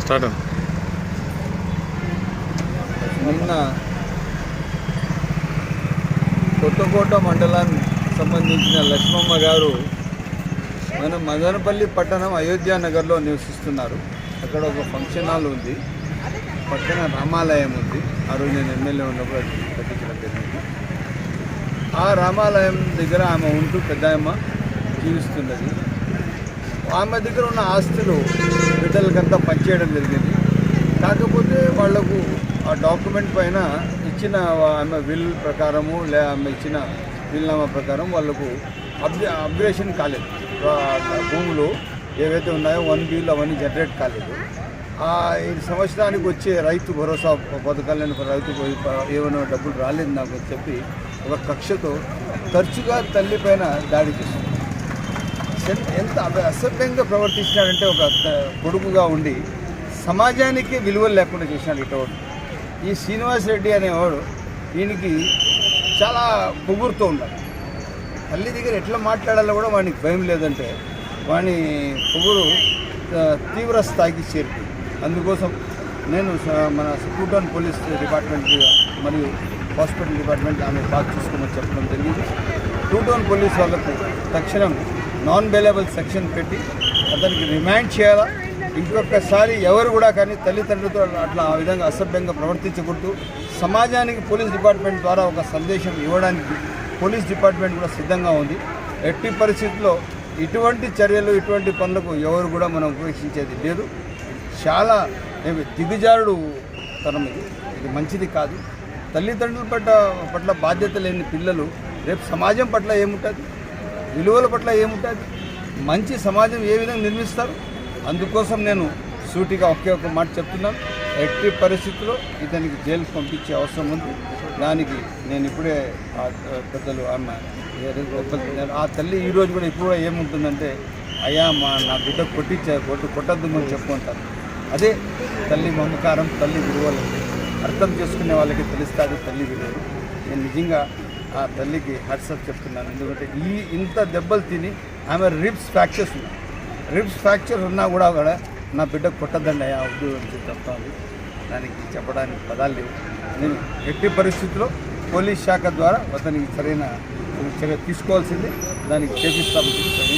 Start. నిన్న కొత్తకోట మండలానికి సంబంధించిన లక్ష్మమ్మ గారు మన మదనపల్లి పట్టణం అయోధ్య నగర్లో నివసిస్తున్నారు. అక్కడ ఒక ఫంక్షన్ హాల్ ఉంది, పక్కన రామాలయం ఉంది. ఆ రోజు నేను ఎమ్మెల్యే ఉన్నప్పుడు కట్టించడం జరిగింది. ఆ రామాలయం దగ్గర ఆమె ఉంటూ పెద్దాయమ్మ జీవిస్తున్నది. ఆమె దగ్గర ఉన్న ఆస్తులు బిడ్డలకంతా పంచేయడం జరిగింది. కాకపోతే వాళ్లకు ఆ డాక్యుమెంట్ పైన ఇచ్చిన ఆమె విల్ ప్రకారము ఆమె ఇచ్చిన వీల్నామా ప్రకారం వాళ్లకు అప్గ్రేషన్ కాలేదు. భూములు ఏవైతే ఉన్నాయో 1Bలు అవన్నీ జనరేట్ కాలేదు. ఈ సంవత్సరానికి వచ్చే రైతు భరోసా పథకాలను రైతుకు ఏమైనా డబ్బులు రాలేదు నాకు అని చెప్పి ఒక కక్షతో తరచుగా తల్లి పైన దాడి చేస్తుంది. ఎంత అసభ్యంగా ప్రవర్తించినాడంటే ఒక కొడుకుగా ఉండి సమాజానికి విలువలు లేకుండా చేసినాడు ఇటవాడు. ఈ శ్రీనివాస్ రెడ్డి అనేవాడు దీనికి చాలా పొగురుతూ ఉన్నాడు. తల్లి దగ్గర ఎట్లా మాట్లాడాలో కూడా వాడికి భయం లేదంటే వాని పొగురు తీవ్ర స్థాయికి చేరుతుంది. అందుకోసం నేను మన టూటౌన్ పోలీస్ డిపార్ట్మెంట్ మరియు హాస్పిటల్ డిపార్ట్మెంట్ ఆమె బాగా చూసుకోమని చెప్పడం జరిగింది. టూటౌన్ పోలీస్ వాళ్ళకు తక్షణం నాన్ బెయిలబుల్ సెక్షన్ పెట్టి అతనికి రిమాండ్ చేయాలా. ఇంకొకసారి ఎవరు కూడా కానీ తల్లిదండ్రులతో అట్లా ఆ విధంగా అసభ్యంగా ప్రవర్తించకూడదు. సమాజానికి పోలీస్ డిపార్ట్మెంట్ ద్వారా ఒక సందేశం ఇవ్వడానికి పోలీస్ డిపార్ట్మెంట్ కూడా సిద్ధంగా ఉంది. ఎట్టి పరిస్థితుల్లో ఇటువంటి చర్యలు ఇటువంటి పనులకు ఎవరు కూడా మనం ఉపేక్షించేది లేదు. చాలా దిగజారుడు తరం ఇది మంచిది కాదు. తల్లిదండ్రుల పట్ల బాధ్యత లేని పిల్లలు రేపు సమాజం పట్ల ఏముంటుంది, విలువల పట్ల ఏముంటుంది, మంచి సమాజం ఏ విధంగా నిర్మిస్తారు? అందుకోసం నేను సూటిగా ఒకే ఒక మాట చెప్తున్నాను. ఎట్టి పరిస్థితుల్లో ఇతనికి జైలుకు పంపించే అవసరం ఉంది. దానికి నేను ఇప్పుడే పెద్దలు ఆమె ఆ తల్లి ఈరోజు కూడా ఇప్పుడు కూడా ఏముంటుందంటే అయ్యా నా బిడ్డ కొట్టద్దు అని చెప్పుకుంటాను. అదే తల్లి మమకారం, తల్లి విలువలు అర్థం చేసుకునే వాళ్ళకి తెలుస్తుంది తల్లి విలువలు. నేను నిజంగా ఆ తల్లికి హ్యాట్సాఫ్ చెప్తున్నాను. ఎందుకంటే ఇంత దెబ్బలు తిని ఆమె రిబ్స్ ఫ్రాక్చర్ ఉన్నా కూడా నా బిడ్డ కొట్టద్దండి అయ్యా వద్దు అని చెప్తాను. దానికి చెప్పడానికి పదాలు లేవు. నేను ఎట్టి పరిస్థితుల్లో పోలీస్ శాఖ ద్వారా అతనికి సరైన చర్య తీసుకోవాల్సింది, దానికి చేపిస్తామని చెప్తాను.